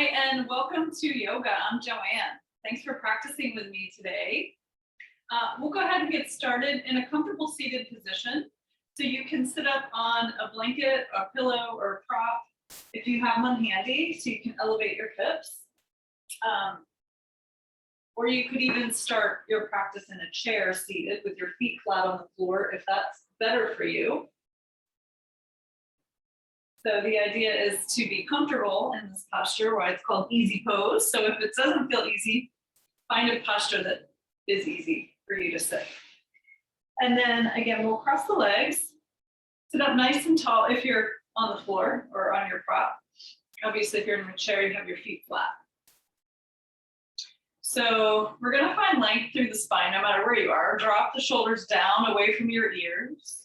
Hi, and welcome to yoga. I'm Joanne. Thanks for practicing with me today. We'll go ahead and get started in a comfortable seated position. So you can sit up on a blanket, a pillow, or a prop if you have one handy, so you can elevate your hips. Or you could even start your practice in a chair seated with your feet flat on the floor if that's better for you. So the idea is to be comfortable in this posture, why it's called easy pose. So if it doesn't feel easy, find a posture that is easy for you to sit. And then again, we'll cross the legs, sit up nice and tall if you're on the floor or on your prop. Obviously, if you're in a chair, you have your feet flat. So we're gonna find length through the spine, no matter where you are. Drop the shoulders down away from your ears.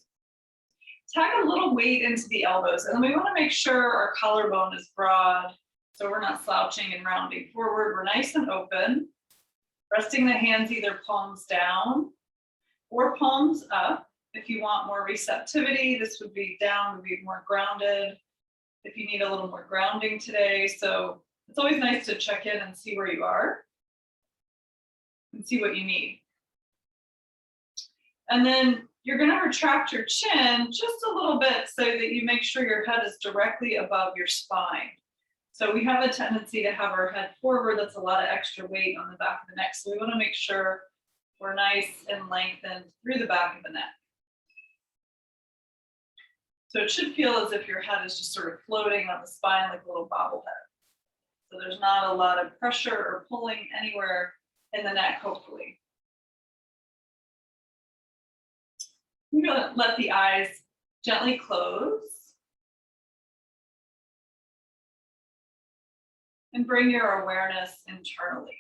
Tag a little weight into the elbows, and then we want to make sure our collarbone is broad, so we're not slouching and rounding forward. We're nice and open, resting the hands either palms down or palms up. If you want more receptivity, this would be down, would be more grounded. If you need a little more grounding today, so it's always nice to check in and see where you are and see what you need. And then you're going to retract your chin just a little bit so that you make sure your head is directly above your spine. So we have a tendency to have our head forward. That's a lot of extra weight on the back of the neck. So we want to make sure we're nice and lengthened through the back of the neck. So it should feel as if your head is just sort of floating on the spine like a little bobblehead. So there's not a lot of pressure or pulling anywhere in the neck, hopefully. You're going to let the eyes gently close and bring your awareness internally.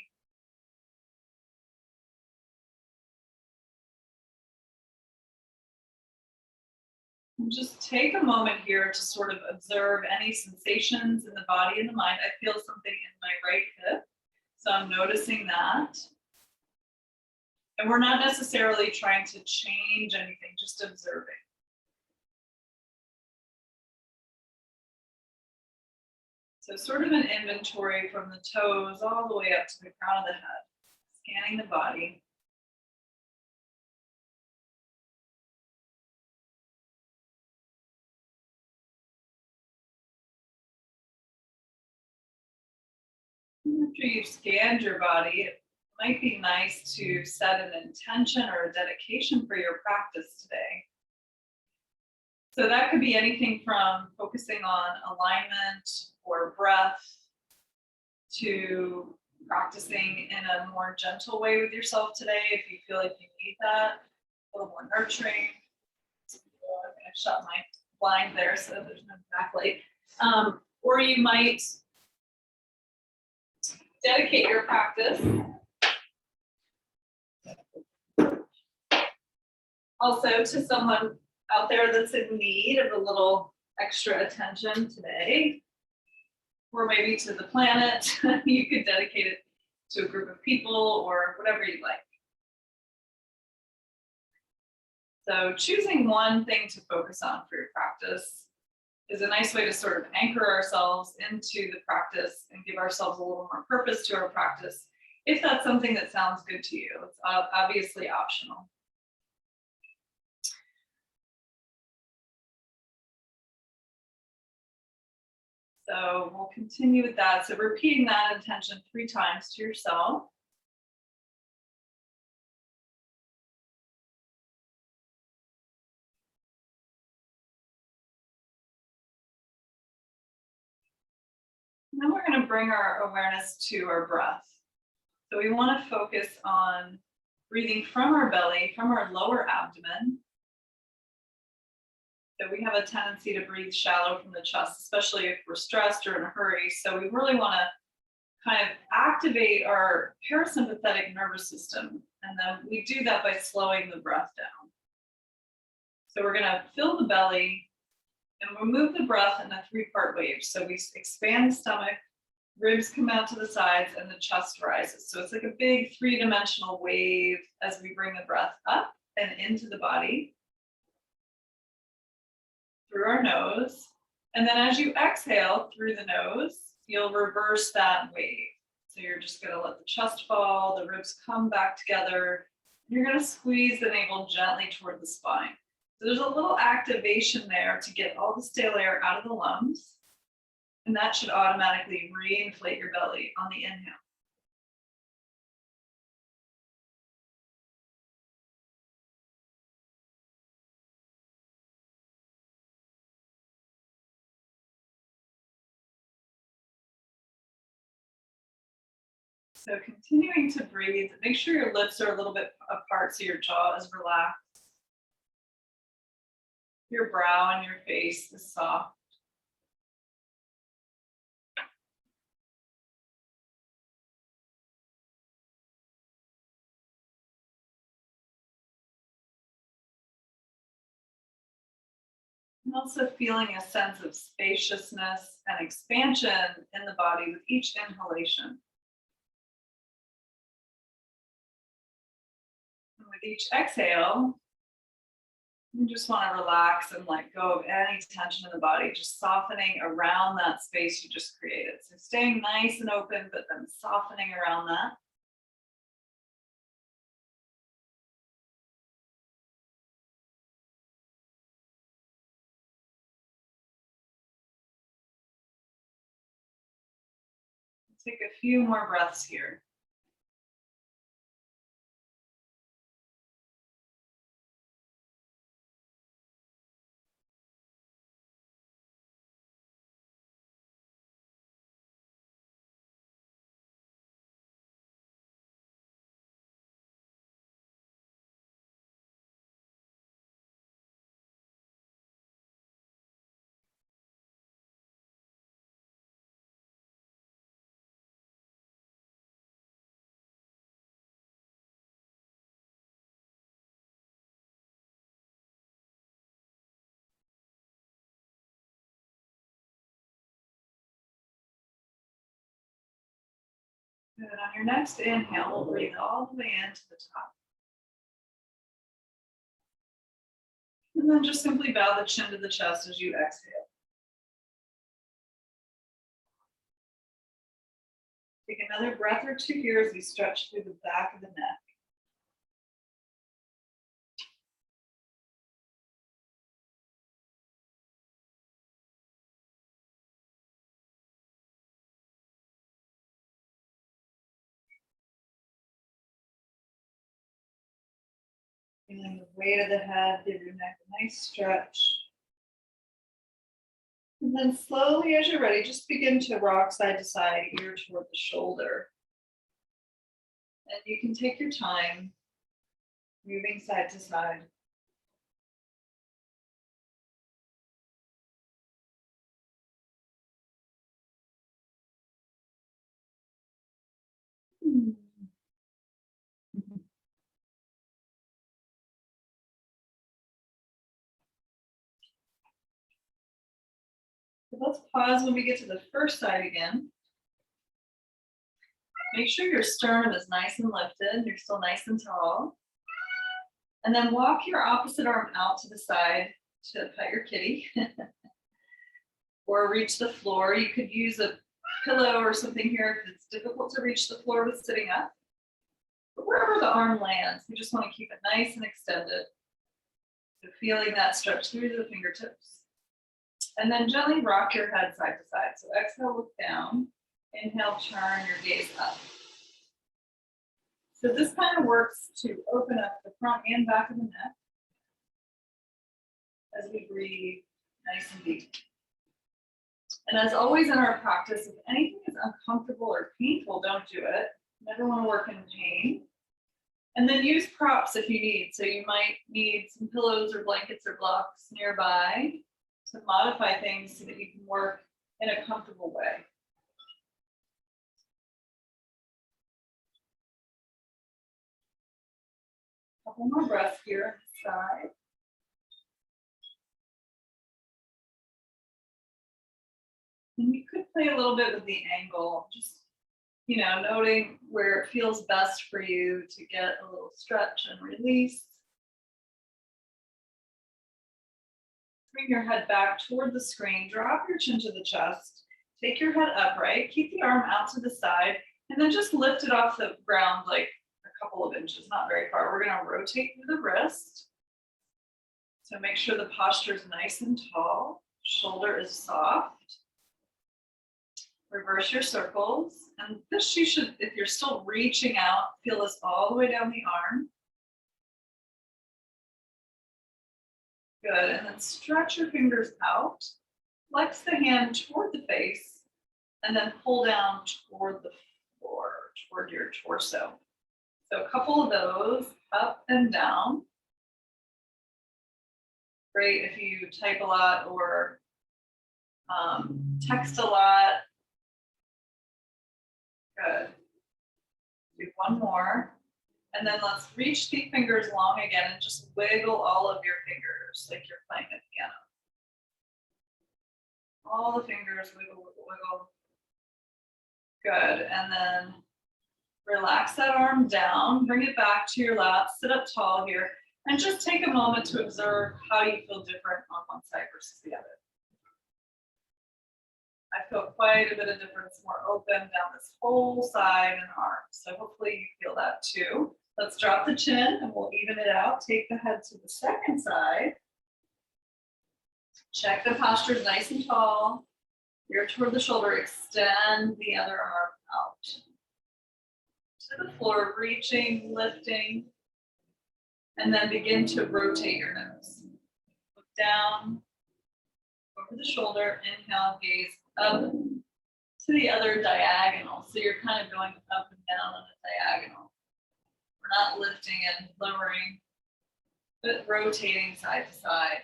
And just take a moment here to sort of observe any sensations in the body and the mind. I feel something in my right hip, so I'm noticing that. And we're not necessarily trying to change anything, just observing. So sort of an inventory from the toes all the way up to the crown of the head, scanning the body. And after you've scanned your body, it might be nice to set an intention or a dedication for your practice today. So that could be anything from focusing on alignment or breath to practicing in a more gentle way with yourself today if you feel like you need that, a little more nurturing. I'm going to shut my blind there so there's no backlight. Or you might dedicate your practice also to someone out there that's in need of a little extra attention today, or maybe to the planet. You could dedicate it to a group of people or whatever you'd like. So choosing one thing to focus on for your practice is a nice way to sort of anchor ourselves into the practice and give ourselves a little more purpose to our practice, if that's something that sounds good to you. It's obviously optional. So we'll continue with that. So repeating that intention 3 times to yourself. And then we're going to bring our awareness to our breath. So we want to focus on breathing from our belly, from our lower abdomen. So we have a tendency to breathe shallow from the chest, especially if we're stressed or in a hurry. So we really want to kind of activate our parasympathetic nervous system. And then we do that by slowing the breath down. So we're going to fill the belly and we'll move the breath in a 3-part wave. So we expand the stomach, ribs come out to the sides, and the chest rises. So it's like a big 3-dimensional wave as we bring the breath up and into the body through our nose. And then as you exhale through the nose, You'll reverse that weight. So you're just gonna let the chest fall, the ribs come back together. You're gonna squeeze the navel gently toward the spine. So there's a little activation there to get all the stale air out of the lungs. And that should automatically re-inflate your belly on the inhale. So continuing to breathe, make sure your lips are a little bit apart so your jaw is relaxed. Your brow and your face is soft. And also feeling a sense of spaciousness and expansion in the body with each inhalation. And with each exhale, you just want to relax and let go of any tension in the body, just softening around that space you just created. So staying nice and open, but then softening around that. Take a few more breaths here. Good. On your next inhale, we'll breathe all the way into the top. And then just simply bow the chin to the chest as you exhale. Take another breath or two here as you stretch through the back of the neck. Feeling the weight of the head, give your neck a nice stretch. And then slowly, as you're ready, just begin to rock side to side, ear toward the shoulder. And you can take your time, moving side to side. So let's pause when we get to the first side again. Make sure your sternum is nice and lifted. You're still nice and tall. And then walk your opposite arm out to the side to pet your kitty. Or reach the floor. You could use a pillow or something here if it's difficult to reach the floor with sitting up. But wherever the arm lands, we just want to keep it nice and extended. So feeling that stretch through the fingertips. And then gently rock your head side to side. So exhale, look down. Inhale, turn your gaze up. So this kind of works to open up the front and back of the neck as we breathe nice and deep. And as always in our practice, if anything is uncomfortable or painful, don't do it. Never want to work in pain. And then use props if you need. So you might need some pillows or blankets or blocks nearby to modify things so that you can work in a comfortable way. Couple more breaths here on the side. And you could play a little bit with the angle, just, noting where it feels best for you to get a little stretch and release. Bring your head back toward the screen, drop your chin to the chest, Take your head upright, keep the arm out to the side, and then just lift it off the ground like a couple of inches, not very far. We're gonna rotate through the wrist. So make sure the posture is nice and tall, shoulder is soft. Reverse your circles. And this you should, if you're still reaching out, feel this all the way down the arm. Good, and then stretch your fingers out. Flex the hand toward the face, and then pull down toward the floor, toward your torso. So a couple of those, up and down. Great if you type a lot or text a lot. Good. Do one more. And then let's reach the fingers long again and just wiggle all of your fingers like you're playing a piano. All the fingers, wiggle, wiggle, wiggle. Good, and then relax that arm down, bring it back to your lap, sit up tall here, and just take a moment to observe how you feel different on one side versus the other. I feel quite a bit of difference, more open down this whole side and arm. So hopefully you feel that too. Let's drop the chin and we'll even it out. Take the head to the second side. Check the posture nice and tall. Ear toward the shoulder, extend the other arm out. To the floor, reaching, lifting, and then begin to rotate your nose. Look down, over the shoulder, inhale, gaze up to the other diagonal. So you're kind of going up and down on a diagonal. We're not lifting and lowering, but rotating side to side.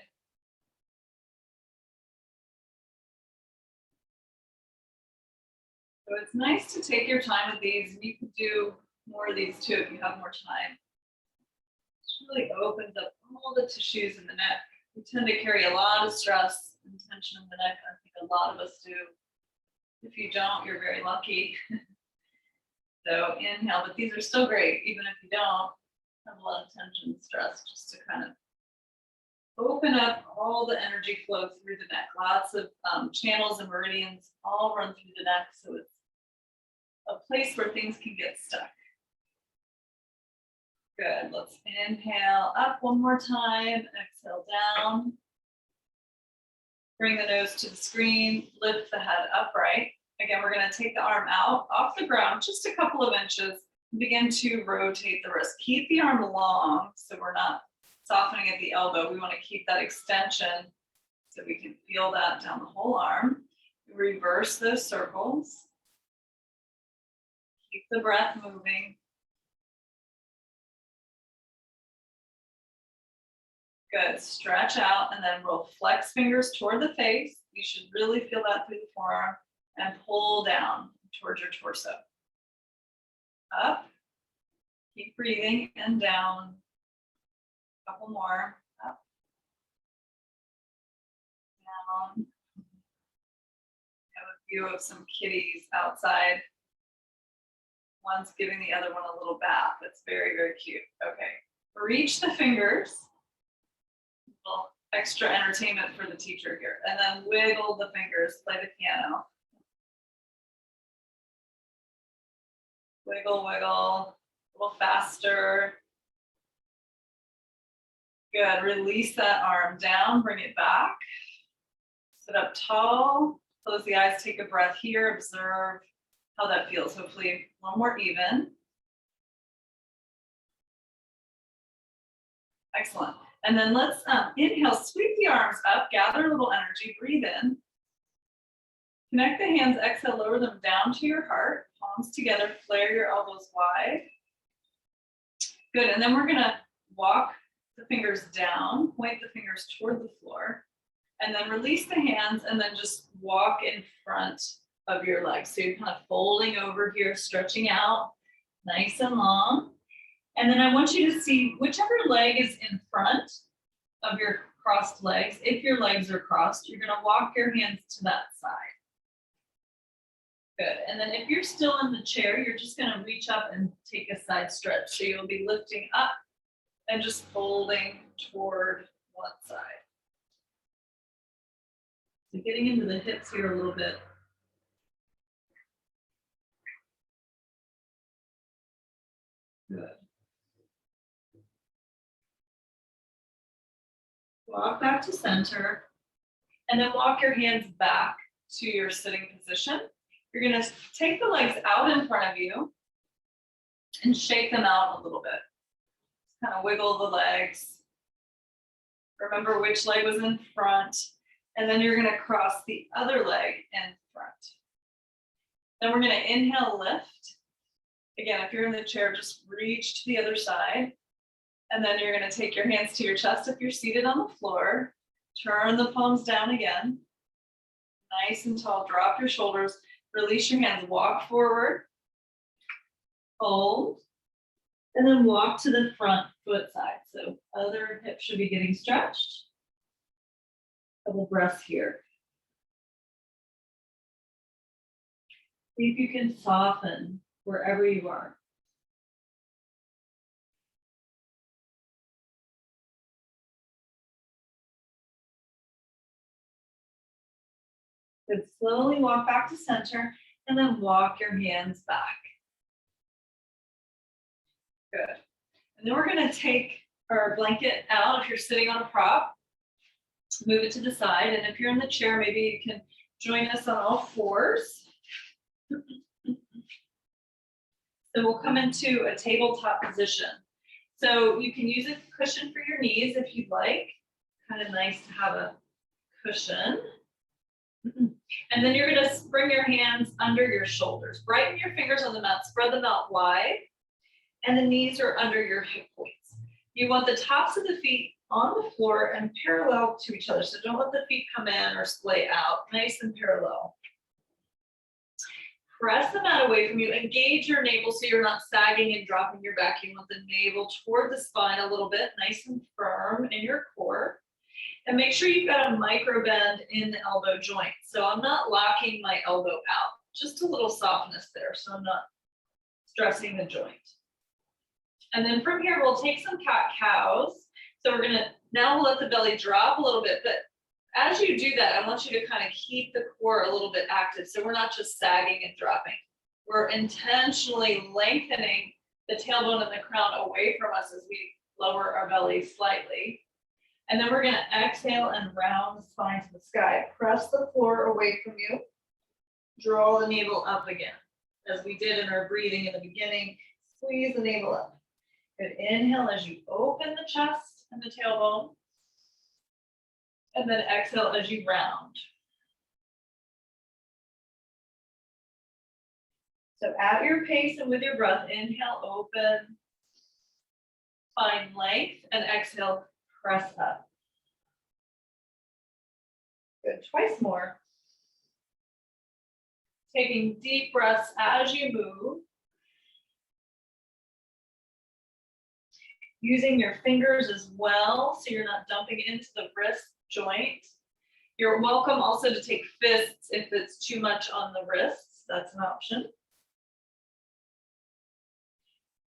So it's nice to take your time with these. You can do more of these too if you have more time. It really opens up all the tissues in the neck. We tend to carry a lot of stress and tension in the neck. I think a lot of us do. If you don't, you're very lucky. So inhale, but these are still great, even if you don't have a lot of tension, stress, just to kind of open up all the energy flow through the neck. Lots of channels and meridians all run through the neck, so it's a place where things can get stuck. Good, let's inhale up one more time, exhale down. Bring the nose to the screen, lift the head upright. Again, we're gonna take the arm out off the ground, just a couple of inches, and begin to rotate the wrist. Keep the arm long, so we're not softening at the elbow. We wanna keep that extension so we can feel that down the whole arm. Reverse those circles. Keep the breath moving. Good, stretch out, and then we'll flex fingers toward the face. You should really feel that through the forearm, and pull down towards your torso. Up, keep breathing, and down. A couple more, up, down. Have a view of some kitties outside. One's giving the other one a little bath. It's very, very cute. Okay, reach the fingers. A little extra entertainment for the teacher here. And then wiggle the fingers, play the piano. Wiggle, wiggle, a little faster. Good, release that arm down, bring it back. Sit up tall, close the eyes, take a breath here, observe how that feels. Hopefully a little more even. Excellent. And then let's inhale, sweep the arms up, gather a little energy, breathe in. Connect the hands, exhale, lower them down to your heart, palms together, flare your elbows wide. Good, and then we're gonna walk the fingers down, point the fingers toward the floor, and then release the hands and then just walk in front of your legs. So you're kind of folding over here, stretching out, nice and long. And then I want you to see whichever leg is in front of your crossed legs. If your legs are crossed, you're gonna walk your hands to that side. Good, and then if you're still in the chair, you're just gonna reach up and take a side stretch. So you'll be lifting up and just folding toward one side. So getting into the hips here a little bit. Good. Walk back to center, and then walk your hands back to your sitting position. You're going to take the legs out in front of you and shake them out a little bit. Kind of wiggle the legs. Remember which leg was in front, and then you're going to cross the other leg in front. Then we're going to inhale, lift. Again, if you're in the chair, just reach to the other side. And then you're going to take your hands to your chest if you're seated on the floor. Turn the palms down again. Nice and tall. Drop your shoulders. Release your hands. Walk forward. Hold. And then walk to the front foot side. So other hip should be getting stretched. Couple breaths here. See if you can soften wherever you are. Good. Slowly walk back to center and then walk your hands back. Good. And then we're going to take our blanket out if you're sitting on a prop. Move it to the side. And if you're in the chair, maybe you can join us on all fours. So we'll come into a tabletop position. So you can use a cushion for your knees if you'd like. Kind of nice to have a cushion. And then you're going to bring your hands under your shoulders. Brighten your fingers on the mat, spread them out wide, and the knees are under your hip points. You want the tops of the feet on the floor and parallel to each other. So don't let the feet come in or splay out. Nice and parallel. Press the mat away from you. Engage your navel so you're not sagging and dropping your back. You want the navel toward the spine a little bit, nice and firm in your core. And make sure you've got a micro bend in the elbow joint. So I'm not locking my elbow out, just a little softness there. So I'm not stressing the joint. And then from here, we'll take some cat-cows. So we're gonna, now we'll let the belly drop a little bit, but as you do that, I want you to kind of keep the core a little bit active. So we're not just sagging and dropping. We're intentionally lengthening the tailbone and the crown away from us as we lower our belly slightly. And then we're going to exhale and round the spine to the sky. Press the floor away from you. Draw the navel up again. As we did in our breathing in the beginning, squeeze the navel up. Good. Inhale as you open the chest and the tailbone. And then exhale as you round. So at your pace and with your breath, inhale, open. Find length and exhale. Press up. Good. Twice more. Taking deep breaths as you move. Using your fingers as well, so you're not dumping into the wrist joint. You're welcome also to take fists if it's too much on the wrists. That's an option.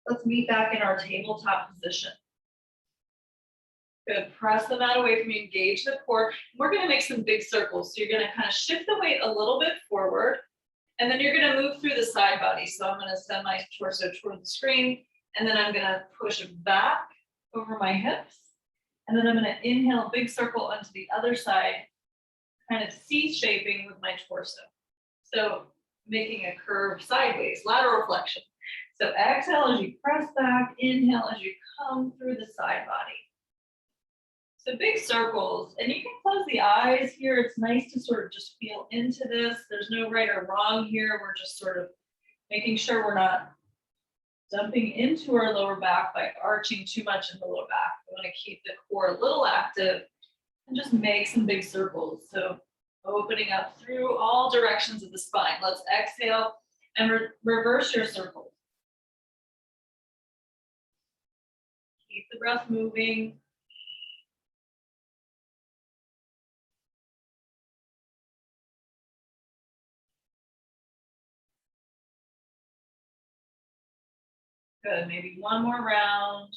Let's meet back in our tabletop position. Good. Press the mat away from you, engage the core. We're going to make some big circles. So you're going to kind of shift the weight a little bit forward, and then you're going to move through the side body. So I'm going to send my torso toward the screen, and then I'm going to push back over my hips. And then I'm going to inhale, big circle onto the other side, kind of C-shaping with my torso. So making a curve sideways, lateral flexion. So exhale as you press back, inhale as you come through the side body. So big circles, and you can close the eyes here. It's nice to sort of just feel into this. There's no right or wrong here. We're just sort of making sure we're not dumping into our lower back by arching too much in the lower back. We want to keep the core a little active and just make some big circles. So opening up through all directions of the spine. Let's exhale and reverse your circle. Keep the breath moving. Good, maybe one more round.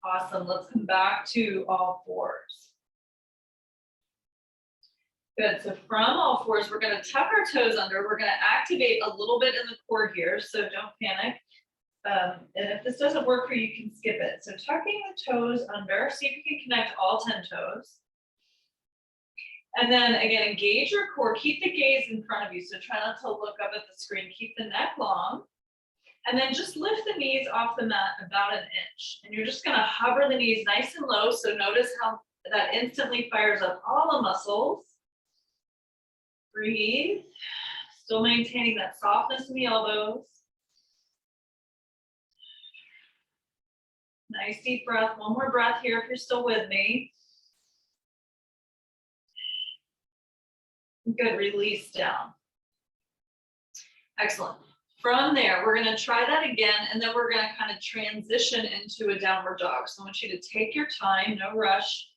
Awesome, let's come back to all fours. Good, so from all fours, we're gonna tuck our toes under. We're gonna activate a little bit in the core here, so don't panic. And if this doesn't work for you, you can skip it. So tucking the toes under, see if you can connect all 10 toes. And then again, engage your core, keep the gaze in front of you. So try not to look up at the screen, keep the neck long. And then just lift the knees off the mat about an inch. And you're just gonna hover the knees nice and low. So notice how that instantly fires up all the muscles. Breathe, still maintaining that softness in the elbows. Nice deep breath, one more breath here if you're still with me. Good, release down. Excellent. From there, we're gonna try that again, and then we're gonna kind of transition into a downward dog. So I want you to take your time, no rush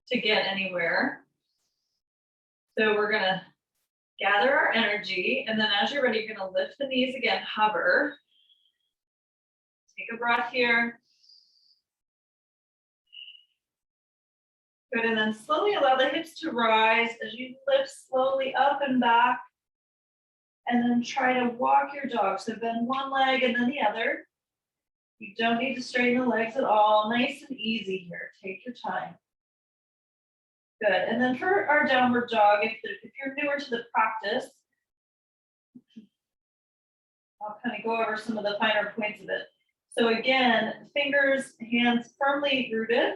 to get anywhere. So we're gonna gather our energy, and then as you're ready, you're gonna lift the knees again, hover. Take a breath here. Good, and then slowly allow the hips to rise as you lift slowly up and back. And then try to walk your dog. So bend one leg and then the other. You don't need to straighten the legs at all. Nice and easy here. Take your time. Good, and then for our downward dog, if you're newer to the practice, I'll kind of go over some of the finer points of it. So again, fingers, hands firmly rooted.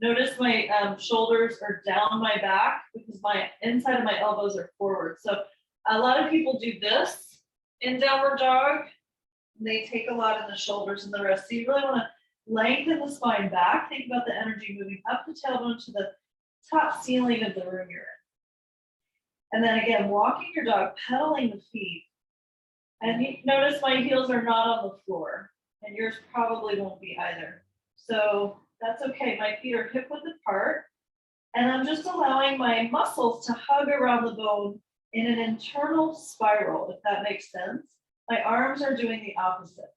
Notice my shoulders are down my back because my inside of my elbows are forward. So a lot of people do this in downward dog. They take a lot in the shoulders and the wrists. So you really want to lengthen the spine back. Think about the energy moving up the tailbone to the top ceiling of the room you're in. And then again, walking your dog, pedaling the feet. And you notice my heels are not on the floor, and yours probably won't be either. So that's okay. My feet are hip width apart, and I'm just allowing my muscles to hug around the bone in an internal spiral, if that makes sense. My arms are doing the opposite.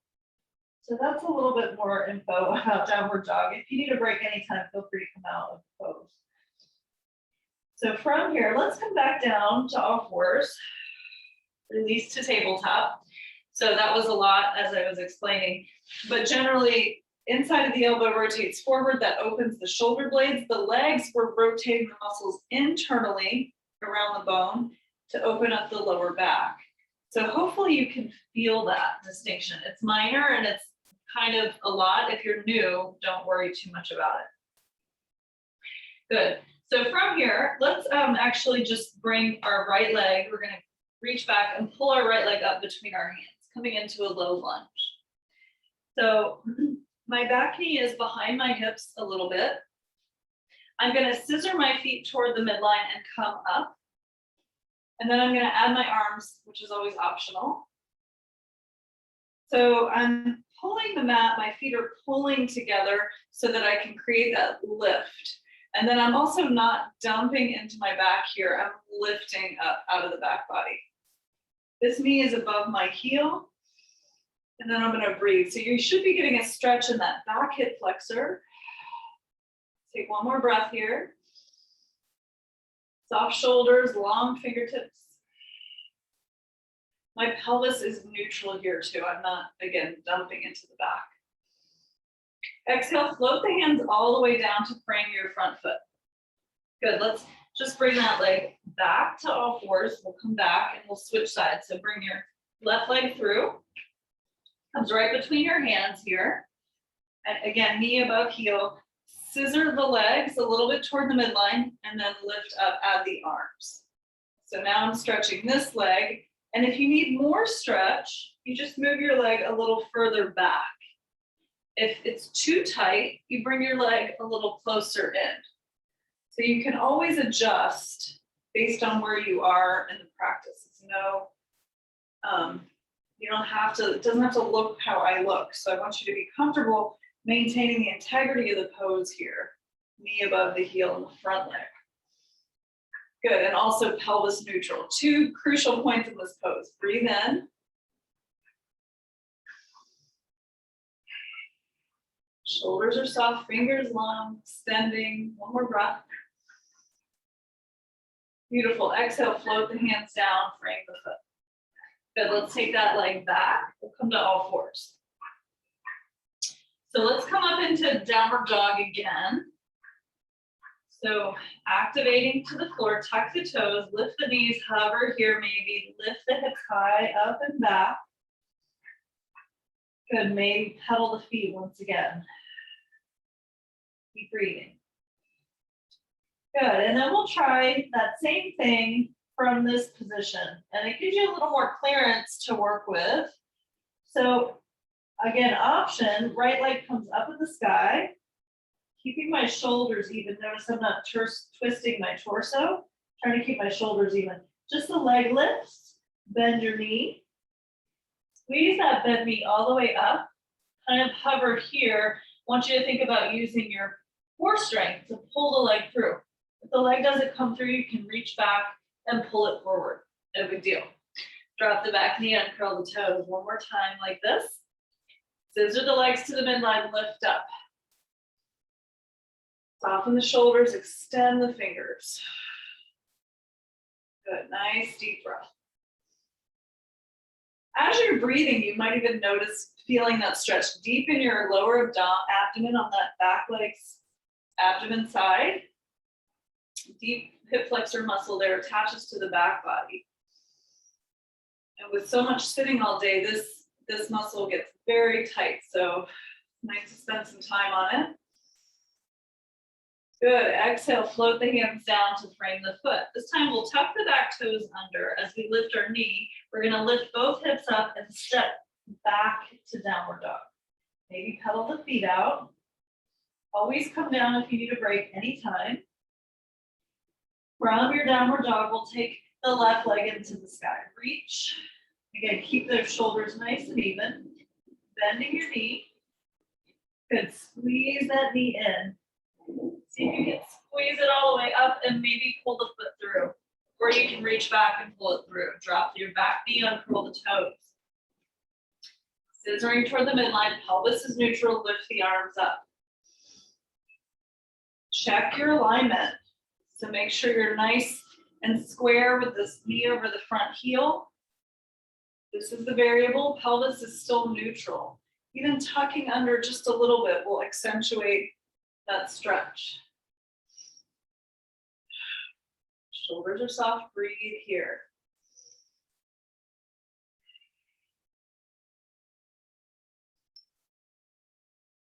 So that's a little bit more info about downward dog. If you need a break anytime, feel free to come out of the pose. So from here, let's come back down to all fours. Release to tabletop. So that was a lot as I was explaining, but generally, inside of the elbow rotates forward, that opens the shoulder blades. The legs were rotating the muscles internally around the bone to open up the lower back. So hopefully you can feel that distinction. It's minor and it's kind of a lot. If you're new, don't worry too much about it. Good. So from here, let's actually just bring our right leg. We're gonna reach back and pull our right leg up between our hands, coming into a low lunge. So my back knee is behind my hips a little bit. I'm going to scissor my feet toward the midline and come up. And then I'm going to add my arms, which is always optional. So I'm pulling the mat, my feet are pulling together so that I can create that lift. And then I'm also not dumping into my back here, I'm lifting up out of the back body. This knee is above my heel. And then I'm going to breathe. So you should be getting a stretch in that back hip flexor. Take one more breath here. Soft shoulders, long fingertips. My pelvis is neutral here too. I'm not, again, dumping into the back. Exhale, float the hands all the way down to frame your front foot. Good, let's just bring that leg back to all fours. We'll come back and we'll switch sides. So bring your left leg through. Comes right between your hands here. And again, knee above heel. Scissor the legs a little bit toward the midline and then lift up, add the arms. So now I'm stretching this leg. And if you need more stretch, you just move your leg a little further back. If it's too tight, you bring your leg a little closer in. So you can always adjust based on where you are in the practice. It's no, you don't have to, it doesn't have to look how I look. So I want you to be comfortable maintaining the integrity of the pose here. Knee above the heel and the front leg. Good, and also pelvis neutral. Two crucial points in this pose. Breathe in. Shoulders are soft, fingers long, extending. One more breath. Beautiful. Exhale, float the hands down, frame the foot. Good, let's take that leg back. We'll come to all fours. So let's come up into downward dog again. So activating to the floor, tuck the toes, lift the knees, hover here maybe, lift the hips high, up and back. Good, maybe pedal the feet once again. Keep breathing. Good, and then we'll try that same thing from this position. And it gives you a little more clearance to work with. So again, option, right leg comes up in the sky, keeping my shoulders even. Notice I'm not twisting my torso, trying to keep my shoulders even. Just the leg lifts, bend your knee. Squeeze that bent knee all the way up, kind of hover here. I want you to think about using your core strength to pull the leg through. If the leg doesn't come through, you can reach back and pull it forward. No big deal. Drop the back knee, uncurl the toes. One more time like this. Scissor the legs to the midline, lift up. Soften the shoulders, extend the fingers. Good, nice deep breath. As you're breathing, you might even notice feeling that stretch deep in your lower abdomen on that back leg's abdomen side. Deep hip flexor muscle there attaches to the back body. And with so much sitting all day, this muscle gets very tight. So nice to spend some time on it. Good, exhale, float the hands down to frame the foot. This time we'll tuck the back toes under as we lift our knee. We're gonna lift both hips up and step back to downward dog. Maybe pedal the feet out. Always come down if you need a break anytime. From your downward dog, we'll take the left leg into the sky. Reach. Again, keep those shoulders nice and even. Bending your knee. Good, squeeze that knee in. See if you can squeeze it all the way up and maybe pull the foot through. Or you can reach back and pull it through. Drop your back knee, uncurl the toes. Scissoring toward the midline, pelvis is neutral, lift the arms up. Check your alignment. So make sure you're nice and square with this knee over the front heel. This is the variable, pelvis is still neutral. Even tucking under just a little bit will accentuate that stretch. Shoulders are soft, breathe here.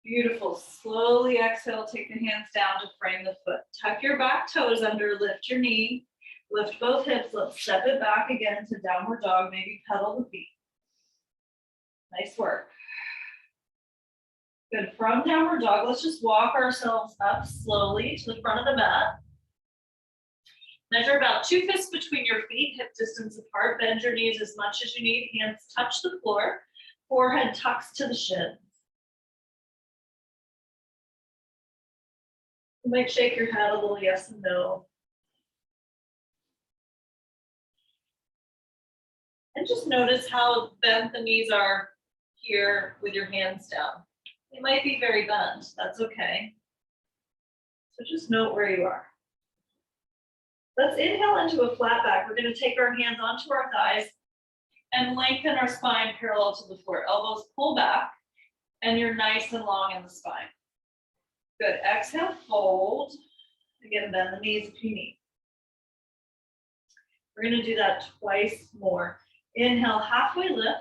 Beautiful, slowly exhale, take the hands down to frame the foot. Tuck your back toes under, lift your knee, lift both hips, let's step it back again to downward dog, maybe pedal the feet. Nice work. Good, from downward dog, let's just walk ourselves up slowly to the front of the mat. Measure about 2 fists between your feet, hip distance apart, bend your knees as much as you need, hands touch the floor, forehead tucks to the shins. You might shake your head a little yes and no. And just notice how bent the knees are here with your hands down. They might be very bent, that's okay. So just note where you are. Let's inhale into a flat back. We're going to take our hands onto our thighs and lengthen our spine parallel to the floor. Elbows pull back and you're nice and long in the spine. Good, exhale, fold. Again, bend the knees if you need. We're going to do that twice more. Inhale, halfway lift.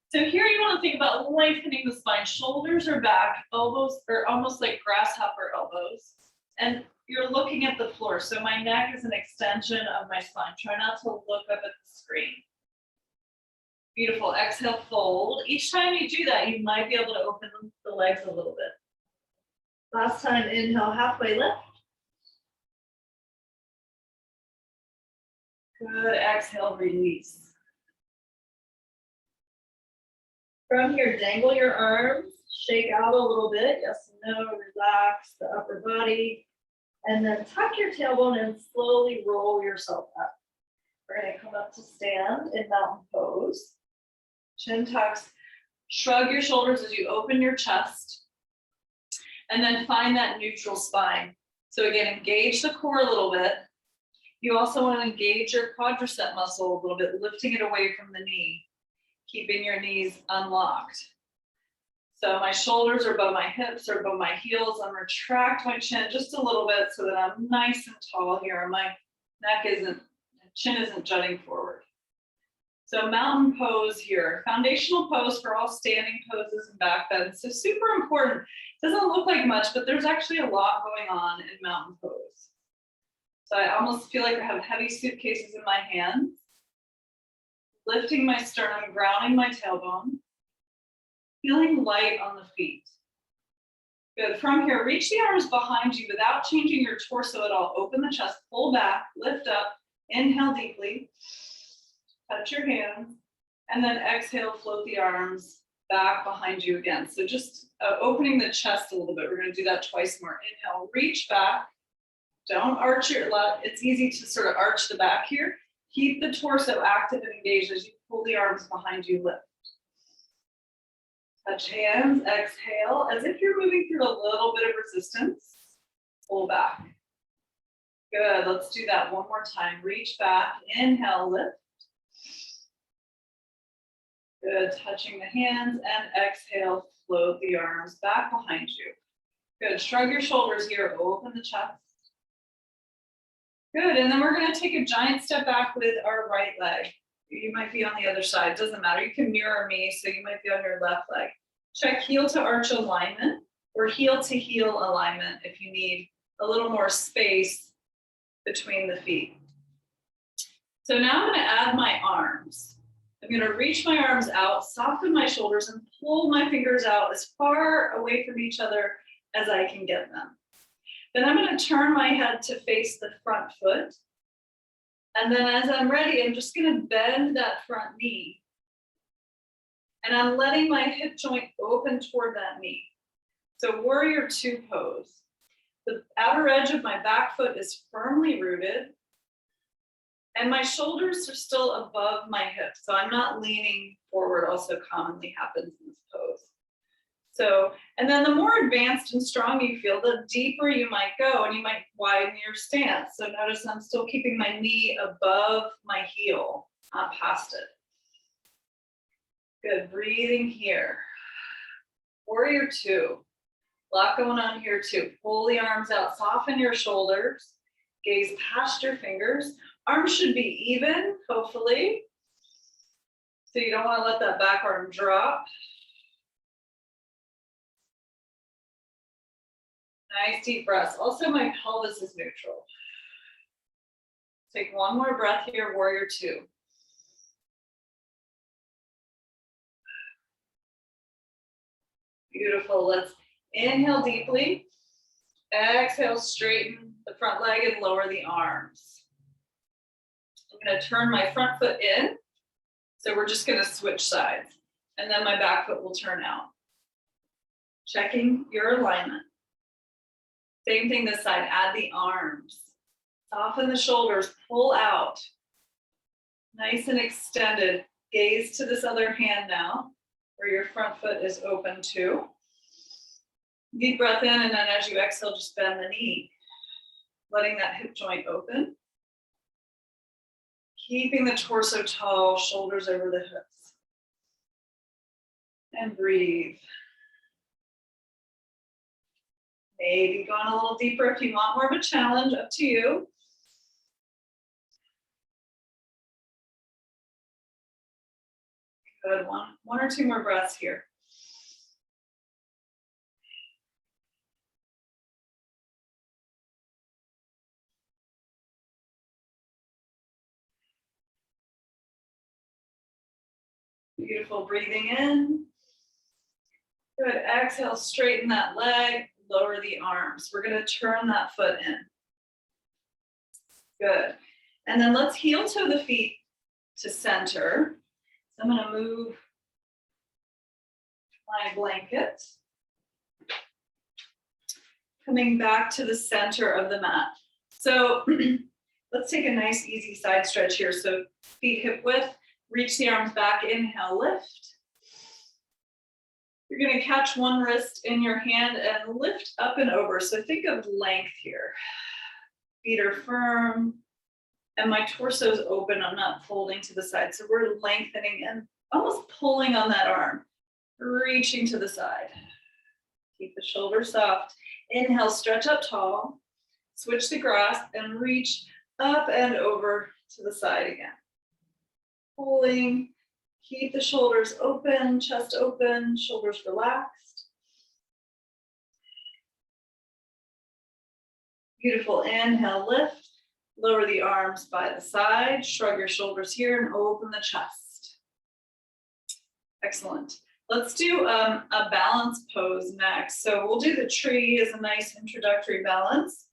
So here you want to think about lengthening the spine. Shoulders are back, elbows are almost like grasshopper elbows. And you're looking at the floor. So my neck is an extension of my spine. Try not to look up at the screen. Beautiful, exhale, fold. Each time you do that, you might be able to open the legs a little bit. Last time, inhale, halfway lift. Good, exhale, release. From here, dangle your arms, shake out a little bit, yes and no, relax the upper body, and then tuck your tailbone and slowly roll yourself up. We're gonna come up to stand in mountain pose. Chin tucks, shrug your shoulders as you open your chest, and then find that neutral spine. So again, engage the core a little bit, You also want to engage your quadricep muscle a little bit, lifting it away from the knee, keeping your knees unlocked. So my shoulders are above my hips or above my heels. I'm retract my chin just a little bit so that I'm nice and tall here and my chin isn't jutting forward. So mountain pose here, foundational pose for all standing poses and back bends. So super important. It doesn't look like much, but there's actually a lot going on in mountain pose. So I almost feel like I have heavy suitcases in my hands, lifting my sternum, grounding my tailbone, feeling light on the feet. Good. From here, reach the arms behind you without changing your torso at all. Open the chest, pull back, lift up, inhale deeply, touch your hands, and then exhale, float the arms back behind you again. So just opening the chest a little bit. We're going to do that twice more. Inhale, reach back. Don't arch your left. It's easy to sort of arch the back here. Keep the torso active and engaged as you pull the arms behind you, lift. Touch hands, exhale, as if you're moving through a little bit of resistance. Pull back. Good, let's do that one more time. Reach back, inhale, lift. Good, touching the hands and exhale, float the arms back behind you. Good, shrug your shoulders here, open the chest. Good, and then we're gonna take a giant step back with our right leg. You might be on the other side, doesn't matter. You can mirror me, so you might be on your left leg. Check heel to arch alignment or heel to heel alignment if you need a little more space between the feet. So now I'm gonna add my arms. I'm gonna reach my arms out, soften my shoulders, and pull my fingers out as far away from each other as I can get them. Then I'm going to turn my head to face the front foot. And then as I'm ready, I'm just going to bend that front knee. And I'm letting my hip joint open toward that knee. So warrior two pose. The outer edge of my back foot is firmly rooted. And my shoulders are still above my hips. So I'm not leaning forward, also commonly happens in this pose. So, and then the more advanced and strong you feel, the deeper you might go and you might widen your stance. So notice I'm still keeping my knee above my heel, not past it. Good, breathing here. Warrior two, a lot going on here too. Pull the arms out, soften your shoulders, gaze past your fingers. Arms should be even, hopefully. So you don't want to let that back arm drop. Nice deep breaths. Also, my pelvis is neutral. Take one more breath here, warrior two. Beautiful. Let's inhale deeply. Exhale, straighten the front leg and lower the arms. I'm going to turn my front foot in. So we're just going to switch sides. And then my back foot will turn out. Checking your alignment. Same thing this side, add the arms. Soften the shoulders, pull out. Nice and extended. Gaze to this other hand now, where your front foot is open too. Deep breath in, and then as you exhale, just bend the knee. Letting that hip joint open. Keeping the torso tall, shoulders over the hips. And breathe. Maybe going a little deeper if you want more of a challenge, up to you. Good, one or two more breaths here. Beautiful, breathing in. Good, exhale, straighten that leg, lower the arms. We're gonna turn that foot in. Good, and then let's heel toe the feet to center. So I'm gonna move my blanket. Coming back to the center of the mat. So let's take a nice easy side stretch here. So feet hip width, reach the arms back, inhale, lift. You're gonna catch one wrist in your hand and lift up and over. So think of length here. Feet are firm, And my torso is open, I'm not folding to the side. So we're lengthening and almost pulling on that arm, reaching to the side. Keep the shoulders soft. Inhale, stretch up tall. Switch the grasp and reach up and over to the side again. Pulling, keep the shoulders open, chest open, shoulders relaxed. Beautiful, inhale, lift. Lower the arms by the side, shrug your shoulders here and open the chest. Excellent. Let's do a balance pose next. So we'll do the tree as a nice introductory balance.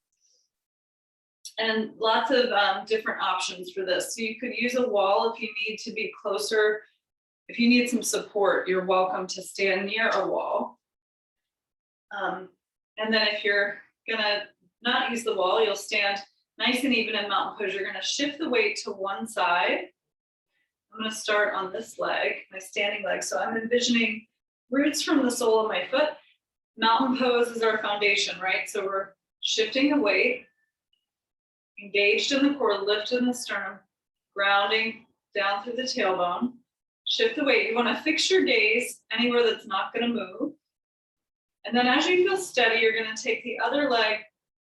And lots of different options for this. So you could use a wall if you need to be closer. If you need some support, you're welcome to stand near a wall. And then if you're gonna not use the wall, you'll stand nice and even in mountain pose. You're gonna shift the weight to one side. I'm gonna start on this leg, my standing leg. So I'm envisioning roots from the sole of my foot. Mountain pose is our foundation, right? So we're shifting the weight, engaged in the core, lifted in the sternum, grounding down through the tailbone. Shift the weight. You wanna fix your gaze anywhere that's not gonna move. And then as you feel steady, you're gonna take the other leg,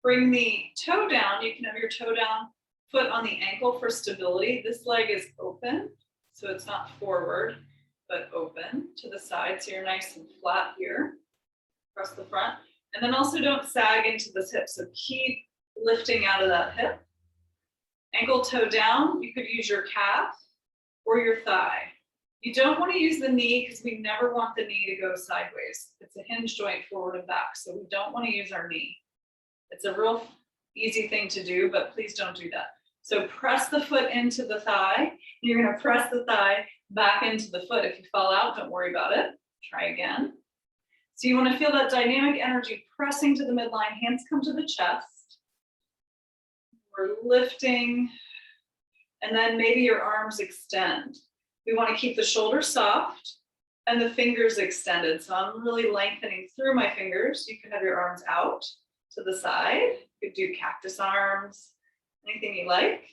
bring the toe down. You can have your toe down, foot on the ankle for stability. This leg is open, so it's not forward, but open to the side. So you're nice and flat here, across the front. And then also don't sag into this hip. So keep lifting out of that hip. Ankle toe down, you could use your calf or your thigh. You don't want to use the knee because we never want the knee to go sideways. It's a hinge joint forward and back, so we don't want to use our knee. It's a real easy thing to do, but please don't do that. So press the foot into the thigh. You're going to press the thigh back into the foot. If you fall out, don't worry about it. Try again. So you want to feel that dynamic energy pressing to the midline. Hands come to the chest. We're lifting. And then maybe your arms extend. We want to keep the shoulders soft and the fingers extended. So I'm really lengthening through my fingers. You can have your arms out to the side. You could do cactus arms, anything you like.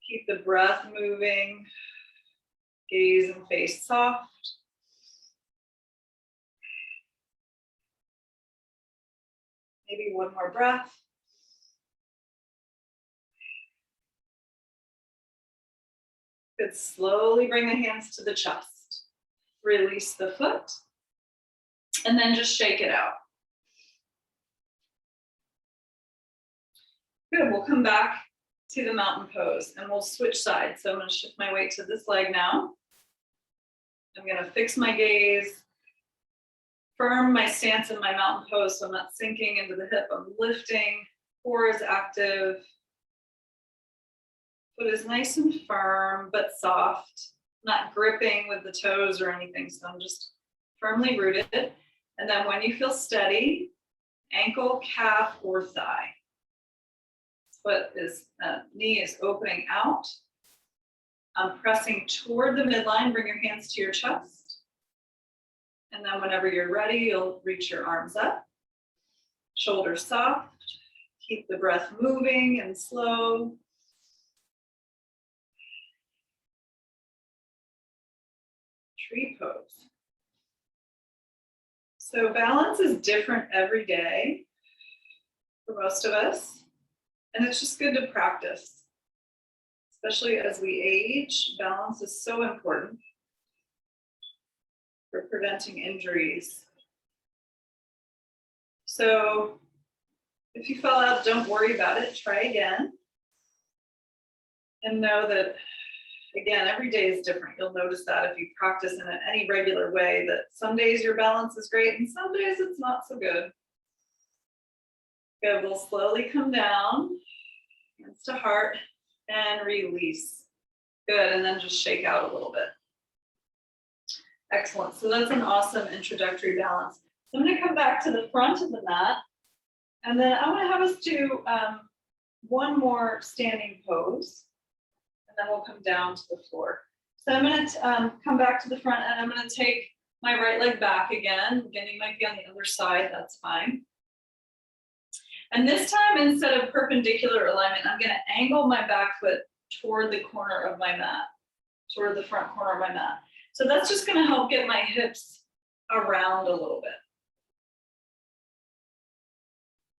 Keep the breath moving. Gaze and face soft. Maybe one more breath. Good. Slowly bring the hands to the chest. Release the foot. And then just shake it out. Good. We'll come back to the mountain pose and we'll switch sides. So I'm going to shift my weight to this leg now. I'm going to fix my gaze. Firm my stance in my mountain pose so I'm not sinking into the hip. I'm lifting. Core is active. Foot is nice and firm but soft, not gripping with the toes or anything. So I'm just firmly rooted. And then when you feel steady, ankle, calf, or thigh. Foot is, knee is opening out. I'm pressing toward the midline. Bring your hands to your chest. And then whenever you're ready, you'll reach your arms up. Shoulders soft. Keep the breath moving and slow. Tree pose. So balance is different every day for most of us, and it's just good to practice. Especially as we age, balance is so important for preventing injuries. So if you fell out, don't worry about it. Try again. And know that, again, every day is different. You'll notice that if you practice in any regular way, that some days your balance is great and some days it's not so good. Good, we'll slowly come down, hands to heart, and release. Good, and then just shake out a little bit. Excellent, so that's an awesome introductory balance. So I'm gonna come back to the front of the mat, and then I wanna have us do one more standing pose. And then we'll come down to the floor. So I'm going to come back to the front and I'm going to take my right leg back again. Again, you might be on the other side, that's fine. And this time, instead of perpendicular alignment, I'm gonna angle my back foot toward the corner of my mat, toward the front corner of my mat. So that's just gonna help get my hips around a little bit.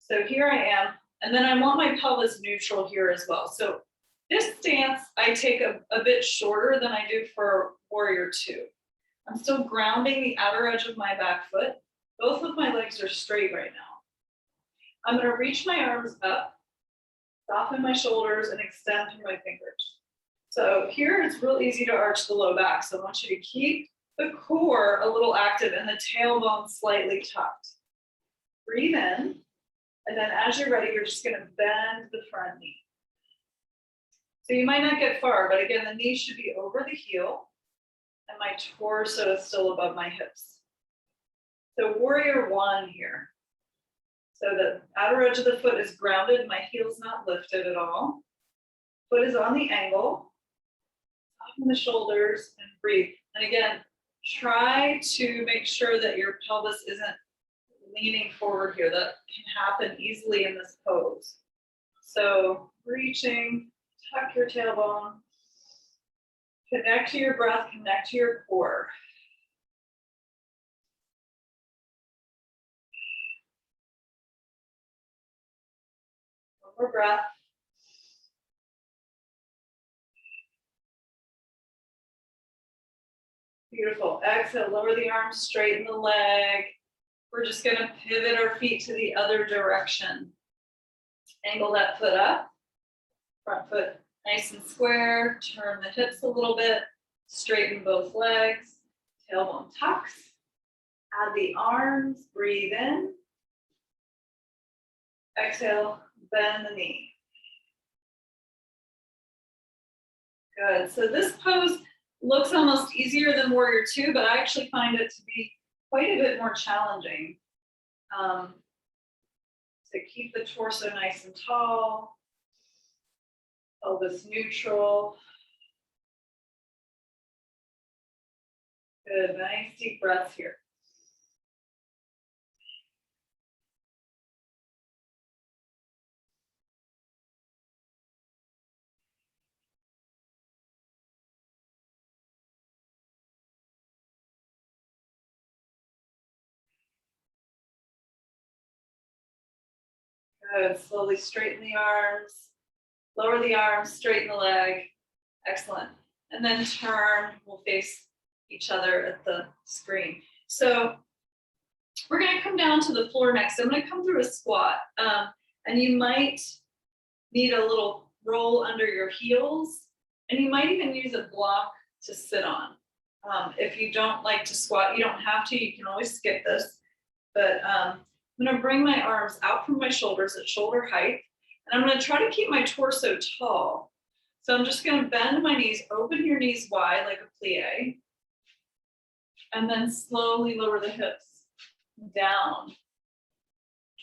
So here I am, and then I want my pelvis neutral here as well. So this stance, I take a bit shorter than I do for warrior two. I'm still grounding the outer edge of my back foot. Both of my legs are straight right now. I'm gonna reach my arms up, soften my shoulders, and extend through my fingers. So here it's real easy to arch the low back. So I want you to keep the core a little active and the tailbone slightly tucked. Breathe in, and then as you're ready, you're just gonna bend the front knee. So you might not get far, but again, the knee should be over the heel, and my torso is still above my hips. So warrior one here. So the outer edge of the foot is grounded, my heel's not lifted at all. Foot is on the angle. Soften the shoulders and breathe. And again, try to make sure that your pelvis isn't leaning forward here. That can happen easily in this pose. So reaching, tuck your tailbone, connect to your breath, connect to your core. One more breath. Beautiful. Exhale, lower the arms, straighten the leg. We're just gonna pivot our feet to the other direction. Angle that foot up. Front foot nice and square. Turn the hips a little bit. Straighten both legs. Tailbone tucks. Add the arms. Breathe in. Exhale, bend the knee. Good. So this pose looks almost easier than warrior two, but I actually find it to be quite a bit more challenging. So keep the torso nice and tall, pelvis neutral. Good, nice deep breaths here. Good, slowly straighten the arms, lower the arms, straighten the leg. Excellent. And then turn, we'll face each other at the screen. So we're gonna come down to the floor next. I'm gonna come through a squat. And you might need a little roll under your heels, and you might even use a block to sit on. If you don't like to squat, you don't have to, you can always skip this. But I'm gonna bring my arms out from my shoulders at shoulder height, and I'm gonna try to keep my torso tall. So I'm just gonna bend my knees, open your knees wide like a plie, and then slowly lower the hips down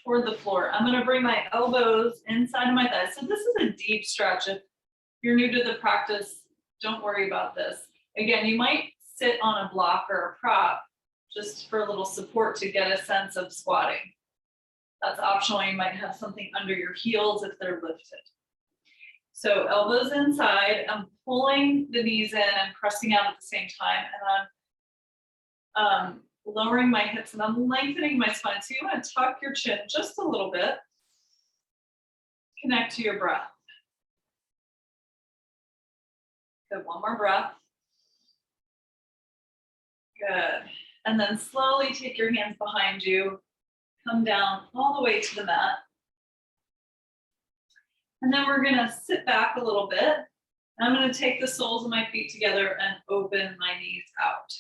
toward the floor. I'm gonna bring my elbows inside of my thighs. So this is a deep stretch. If you're new to the practice, don't worry about this. Again, you might sit on a block or a prop just for a little support to get a sense of squatting. That's optional. You might have something under your heels if they're lifted. So elbows inside, I'm pulling the knees in and pressing out at the same time, and I'm lowering my hips and I'm lengthening my spine. So you want to tuck your chin just a little bit. Connect to your breath. Good, one more breath. Good. And then slowly take your hands behind you, come down all the way to the mat. And then we're gonna sit back a little bit. And I'm gonna take the soles of my feet together and open my knees out.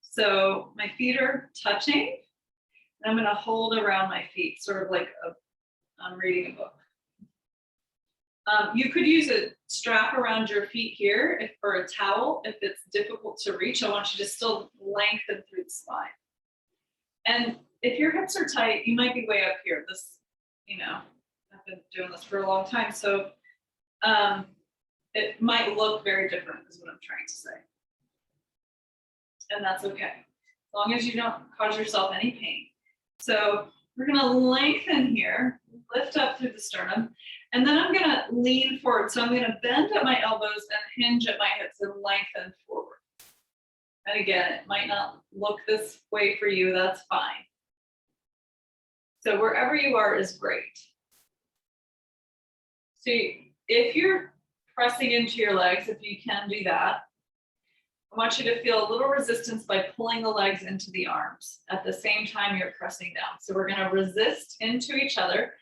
So my feet are touching, and I'm gonna hold around my feet, sort of like I'm reading a book. You could use a strap around your feet here or a towel if it's difficult to reach. I want you to still lengthen through the spine. And if your hips are tight, you might be way up here. This, I've been doing this for a long time, so it might look very different is what I'm trying to say. And that's okay, as long as you don't cause yourself any pain. So we're gonna lengthen here. lift up through the sternum, and then I'm gonna lean forward. So I'm gonna bend at my elbows and hinge at my hips and lengthen forward. And again, it might not look this way for you, that's fine. So wherever you are is great. So if you're pressing into your legs, if you can do that, I want you to feel a little resistance by pulling the legs into the arms at the same time you're pressing down. So we're gonna resist into each other,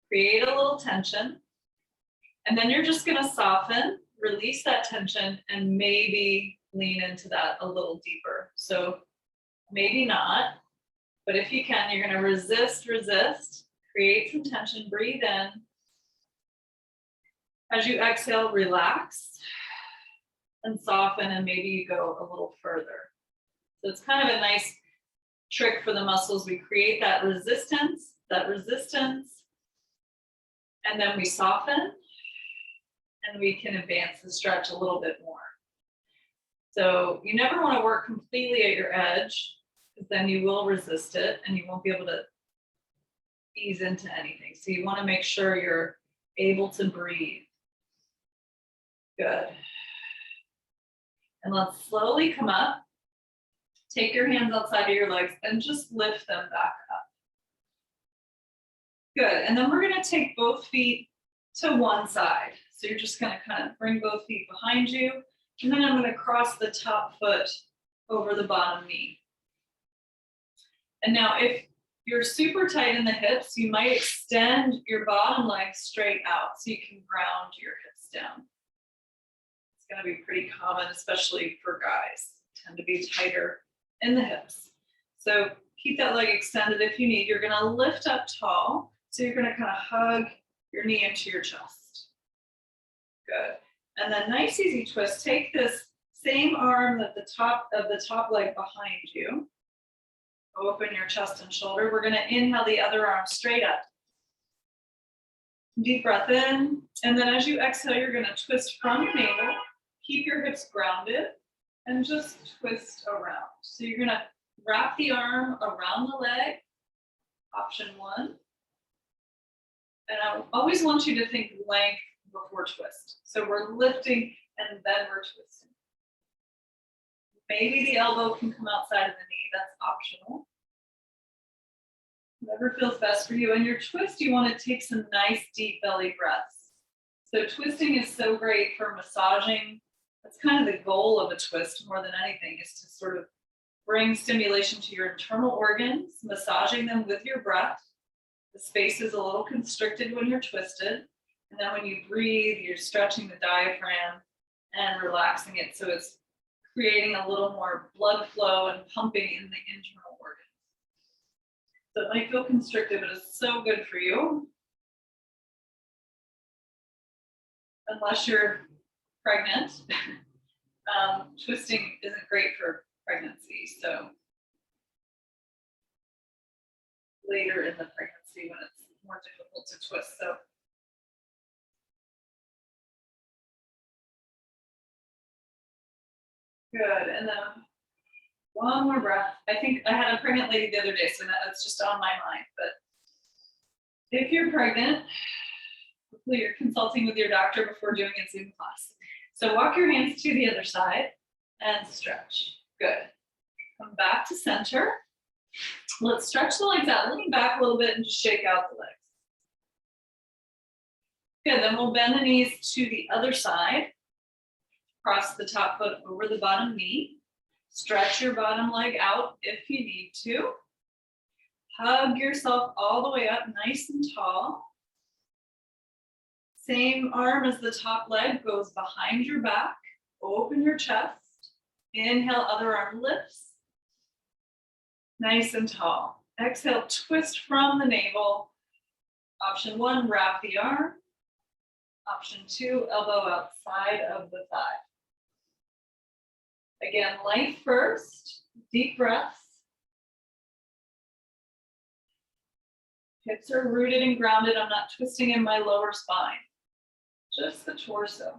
create a little tension, and then you're just gonna soften, release that tension, and maybe lean into that a little deeper. So maybe not, but if you can, you're gonna resist, create some tension, breathe in. As you exhale, relax and soften, and maybe you go a little further. So it's kind of a nice trick for the muscles. We create that resistance, and then we soften, and we can advance the stretch a little bit more. So you never want to work completely at your edge, because then you will resist it and you won't be able to ease into anything. So you want to make sure you're able to breathe. Good. And let's slowly come up. Take your hands outside of your legs and just lift them back up. Good. And then we're going to take both feet to one side. So you're just going to kind of bring both feet behind you. And then I'm going to cross the top foot over the bottom knee. And now if you're super tight in the hips, you might extend your bottom leg straight out so you can ground your hips down. It's going to be pretty common, especially for guys, tend to be tighter in the hips. So keep that leg extended if you need. You're going to lift up tall. So you're going to kind of hug your knee into your chest. Good. And then nice easy twist. Take this same arm at the top of the top leg behind you. Open your chest and shoulder. We're going to inhale the other arm straight up. Deep breath in. And then as you exhale, you're going to twist from your navel. Keep your hips grounded and just twist around. So you're going to wrap the arm around the leg. Option one. And I always want you to think length before twist. So we're lifting and then we're twisting. Maybe the elbow can come outside of the knee, that's optional. Whatever feels best for you. And your twist, you want to take some nice deep belly breaths. So twisting is so great for massaging. That's kind of the goal of a twist more than anything, is to sort of bring stimulation to your internal organs, massaging them with your breath. The space is a little constricted when you're twisted. And then when you breathe, you're stretching the diaphragm and relaxing it. So it's creating a little more blood flow and pumping in the internal organs. So it might feel constricted, but it's so good for you. Unless you're pregnant, twisting isn't great for pregnancy. So later in the pregnancy when it's more difficult to twist. So good. And then one more breath. I think I had a pregnant lady the other day, so that's just on my mind. But if you're pregnant, hopefully you're consulting with your doctor before doing a Zoom class. So walk your hands to the other side and stretch. Good. Come back to center. Let's stretch the legs out, lean back a little bit and just shake out the legs. Good, then we'll bend the knees to the other side. Cross the top foot over the bottom knee. Stretch your bottom leg out if you need to. Hug yourself all the way up, nice and tall. Same arm as the top leg goes behind your back. Open your chest. Inhale, other arm lifts. Nice and tall. Exhale, twist from the navel. Option one, wrap the arm. Option two, elbow outside of the thigh. Again, length first, deep breaths. Hips are rooted and grounded. I'm not twisting in my lower spine, just the torso.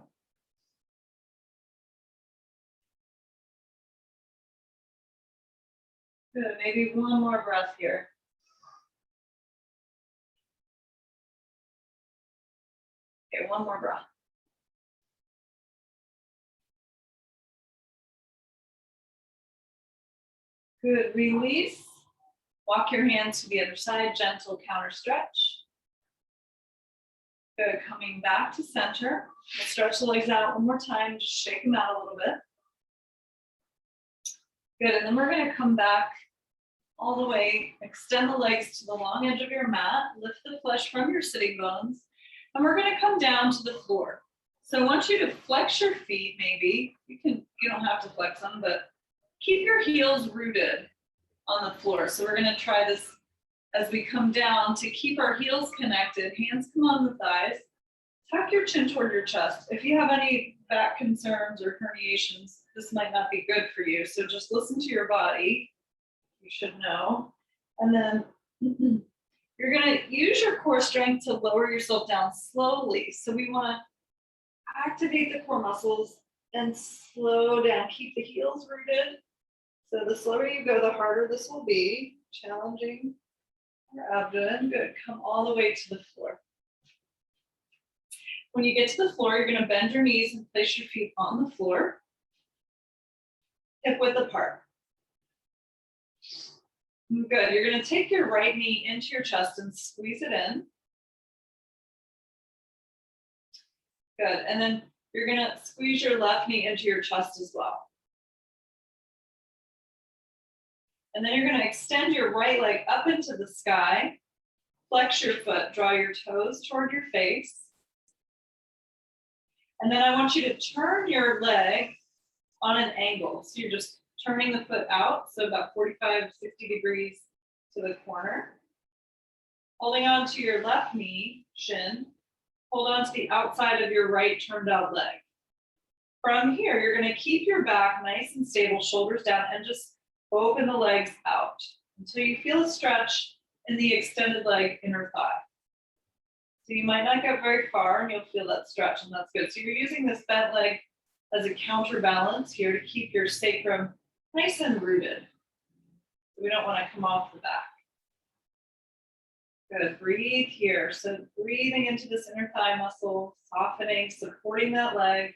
Good, maybe one more breath here. Okay, one more breath. Good, release. Walk your hands to the other side, gentle counter stretch. Good, coming back to center. We'll stretch the legs out one more time, just shake them out a little bit. Good, and then we're gonna come back all the way, extend the legs to the long edge of your mat, lift the flesh from your sitting bones, and we're gonna come down to the floor. So I want you to flex your feet maybe. You don't have to flex them, but keep your heels rooted on the floor. So we're gonna try this as we come down to keep our heels connected, hands come on the thighs, tuck your chin toward your chest. If you have any back concerns or herniations, this might not be good for you. So just listen to your body, you should know. And then you're gonna use your core strength to lower yourself down slowly. So we wanna activate the core muscles and slow down, keep the heels rooted. So the slower you go, the harder this will be, challenging your abdomen. Good, come all the way to the floor. When you get to the floor, you're gonna bend your knees and place your feet on the floor, hip width apart. Good, you're gonna take your right knee into your chest and squeeze it in. Good, and then you're gonna squeeze your left knee into your chest as well. And then you're gonna extend your right leg up into the sky, flex your foot, draw your toes toward your face. And then I want you to turn your leg on an angle. So you're just turning the foot out, so about 45, 60 degrees to the corner. Holding on to your left knee, shin, hold on to the outside of your right turned out leg. From here, you're gonna keep your back nice and stable, shoulders down, and just open the legs out until you feel a stretch in the extended leg inner thigh. So you might not get very far and you'll feel that stretch, and that's good. So you're using this bent leg as a counterbalance here to keep your sacrum nice and rooted. We don't want to come off the back. Good, breathe here. So breathing into this inner thigh muscle, softening, supporting that leg.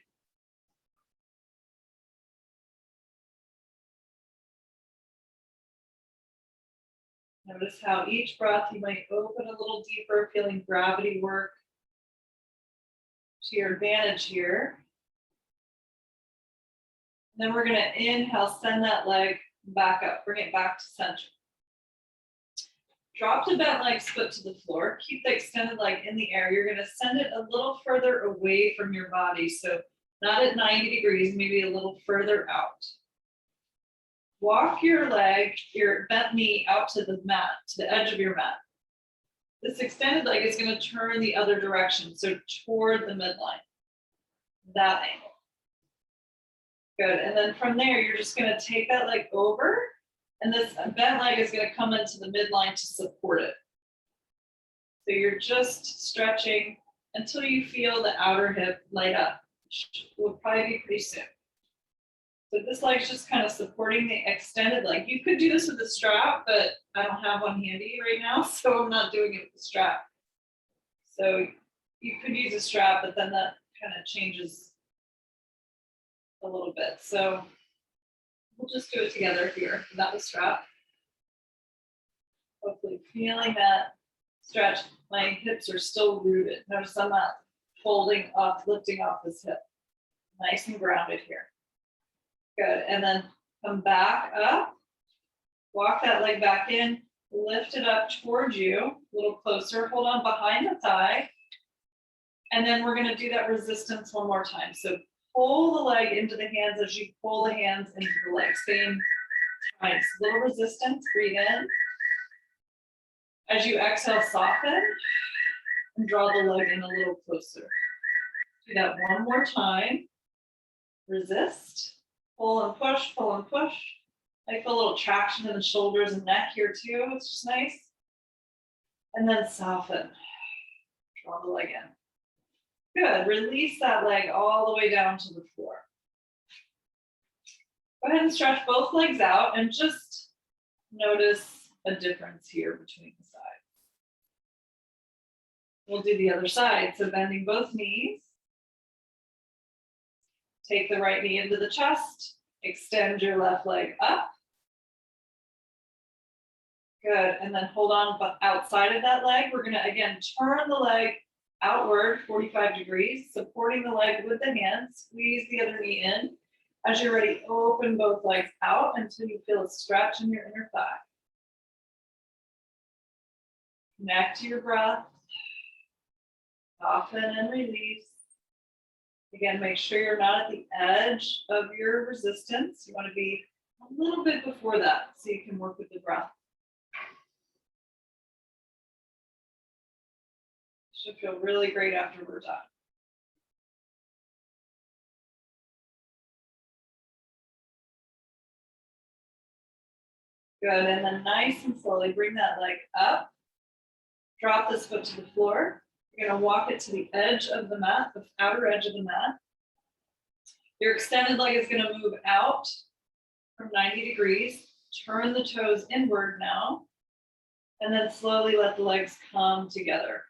Notice how each breath you might open a little deeper, feeling gravity work to your advantage here. And then we're going to inhale, send that leg back up, bring it back to center. Drop the bent leg, foot to the floor. Keep the extended leg in the air. You're going to send it a little further away from your body. So not at 90 degrees, maybe a little further out. Walk your leg, your bent knee out to the mat, to the edge of your mat. This extended leg is going to turn the other direction, so toward the midline, that angle. Good, and then from there, you're just going to take that leg over, and this bent leg is going to come into the midline to support it. So you're just stretching until you feel the outer hip light up, which will probably be pretty soon. So this leg's just kind of supporting the extended leg. You could do this with a strap, but I don't have one handy right now, so I'm not doing it with the strap. So you could use a strap, but then that kind of changes a little bit. So we'll just do it together here without the strap. Hopefully feeling that stretch. My hips are still rooted. Notice I'm not folding up, lifting off this hip. Nice and grounded here. Good, and then come back up, walk that leg back in, lift it up towards you, a little closer, hold on behind the thigh, and then we're gonna do that resistance one more time. So pull the leg into the hands as you pull the hands into the leg, same time. So little resistance, breathe in. As you exhale, soften, and draw the leg in a little closer. Do that one more time, resist. Pull and push, pull and push. I feel a little traction in the shoulders and neck here too. It's just nice. And then soften. Draw the leg in. Good. Release that leg all the way down to the floor. Go ahead and stretch both legs out and just notice a difference here between the sides. We'll do the other side. So bending both knees. Take the right knee into the chest. Extend your left leg up. Good, and then hold on but outside of that leg. We're gonna, again, turn the leg outward 45 degrees, supporting the leg with the hands. Squeeze the other knee in. As you're ready, open both legs out until you feel a stretch in your inner thigh. Connect to your breath. Soften and release. Again, make sure you're not at the edge of your resistance. You want to be a little bit before that so you can work with the breath. Should feel really great after we're done. Good, and then nice and slowly bring that leg up. Drop this foot to the floor. You're gonna walk it to the edge of the mat, the outer edge of the mat. Your extended leg is gonna move out from 90 degrees. Turn the toes inward now, and then slowly let the legs come together.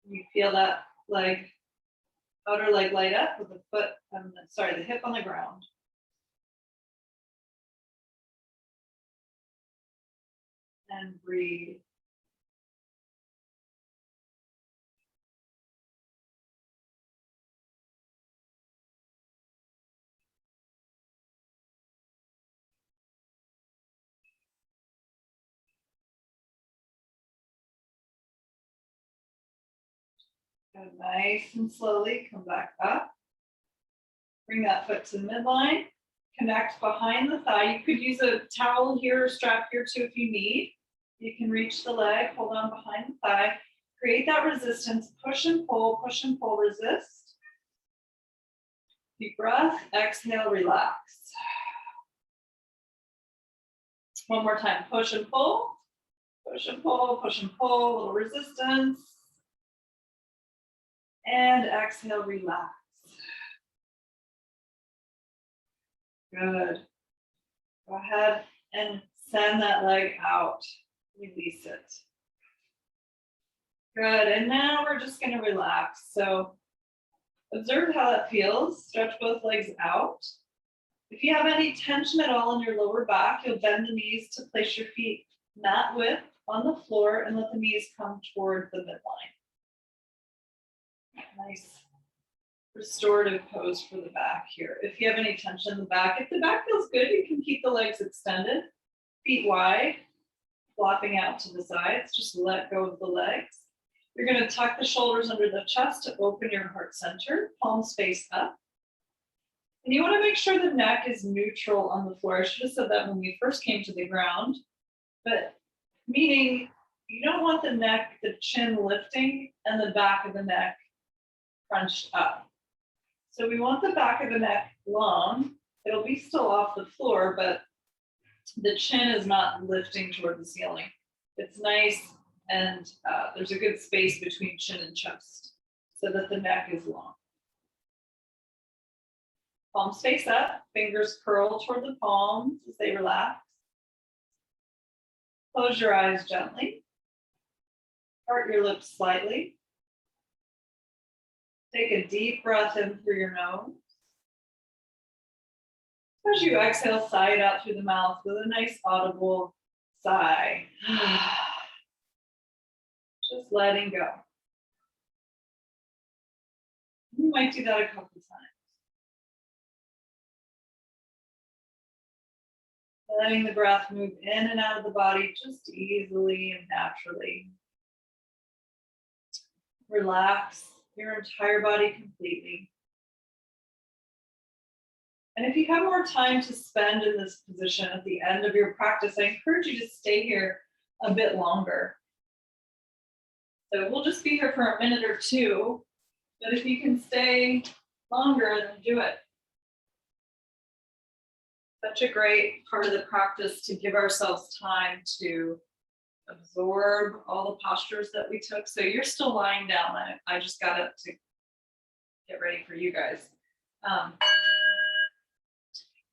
You feel that leg, outer leg light up with the foot, the hip on the ground. And breathe. Go nice and slowly, come back up. Bring that foot to the midline. Connect behind the thigh. You could use a towel here or strap here too if you need. You can reach the leg, hold on behind the thigh. Create that resistance, push and pull, resist. Deep breath, exhale, relax. One more time, push and pull, push and pull, push and pull, a little resistance. And exhale, relax. Good. Go ahead and send that leg out. Release it. Good, and now we're just gonna relax. So observe how that feels. Stretch both legs out. If you have any tension at all in your lower back, you'll bend the knees to place your feet mat width on the floor and let the knees come toward the midline. Nice restorative pose for the back here. If you have any tension in the back, if the back feels good, you can keep the legs extended, feet wide, flopping out to the sides. Just let go of the legs. You're going to tuck the shoulders under the chest to open your heart center, palms face up. And you want to make sure the neck is neutral on the floor. I should have said that when we first came to the ground, but meaning you don't want the neck, the chin lifting and the back of the neck crunched up. So we want the back of the neck long. It'll be still off the floor, but the chin is not lifting toward the ceiling. It's nice and there's a good space between chin and chest so that the neck is long. Palms face up, fingers curl toward the palms as they relax. Close your eyes gently. Part your lips slightly. Take a deep breath in through your nose. As you exhale, sigh it out through the mouth with a nice audible sigh. Just letting go. You might do that a couple times. Letting the breath move in and out of the body just easily and naturally. Relax your entire body completely. And if you have more time to spend in this position at the end of your practice, I encourage you to stay here a bit longer. So we'll just be here for a minute or two, but if you can stay longer, then do it. Such a great part of the practice to give ourselves time to absorb all the postures that we took. So you're still lying down. I just got up to get ready for you guys.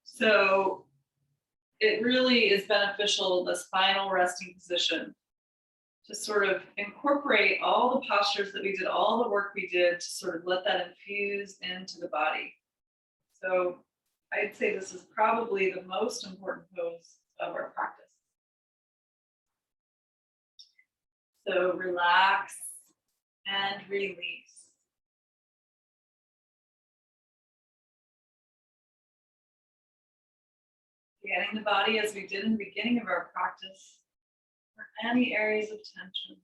So it really is beneficial, this final resting position, to sort of incorporate all the postures that we did, all the work we did to sort of let that infuse into the body. So I'd say this is probably the most important pose of our practice. So relax and release. Scanning the body as we did in the beginning of our practice for any areas of tension.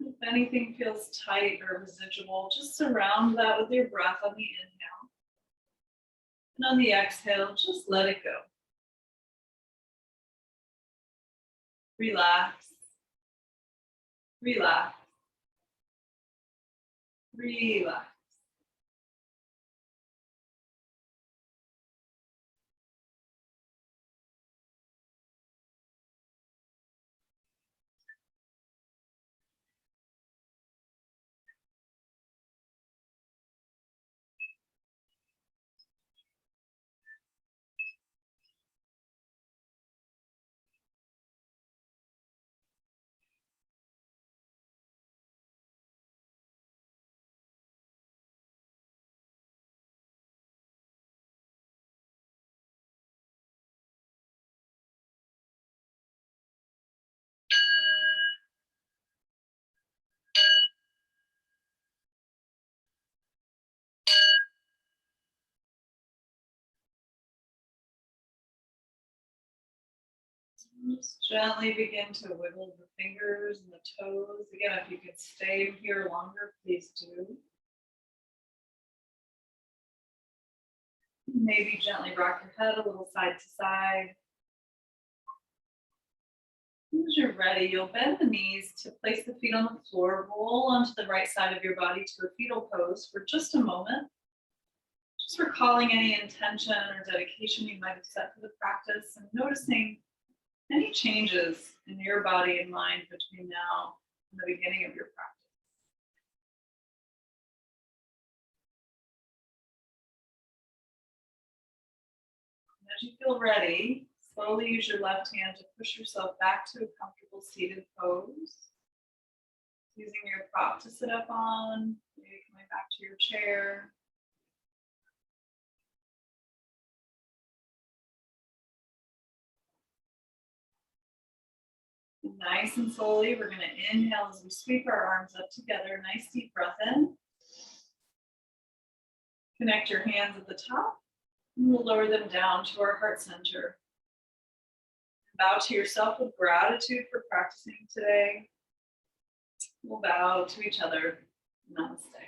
If anything feels tight or residual, just surround that with your breath on the inhale. And on the exhale, just let it go. Relax, relax, relax. Just gently begin to wiggle the fingers and the toes. Again, if you could stay here longer, please do. Maybe gently rock your head a little side to side. As you're ready, you'll bend the knees to place the feet on the floor, roll onto the right side of your body to a fetal pose for just a moment. Just recalling any intention or dedication you might have set for the practice and noticing any changes in your body and mind between now and the beginning of your practice. And as you feel ready, slowly use your left hand to push yourself back to a comfortable seated pose. Using your prop to sit up on, maybe coming back to your chair. Nice and slowly, we're going to inhale as we sweep our arms up together. Nice deep breath in. Connect your hands at the top, and we'll lower them down to our heart center. Bow to yourself with gratitude for practicing today. We'll bow to each other. Namaste.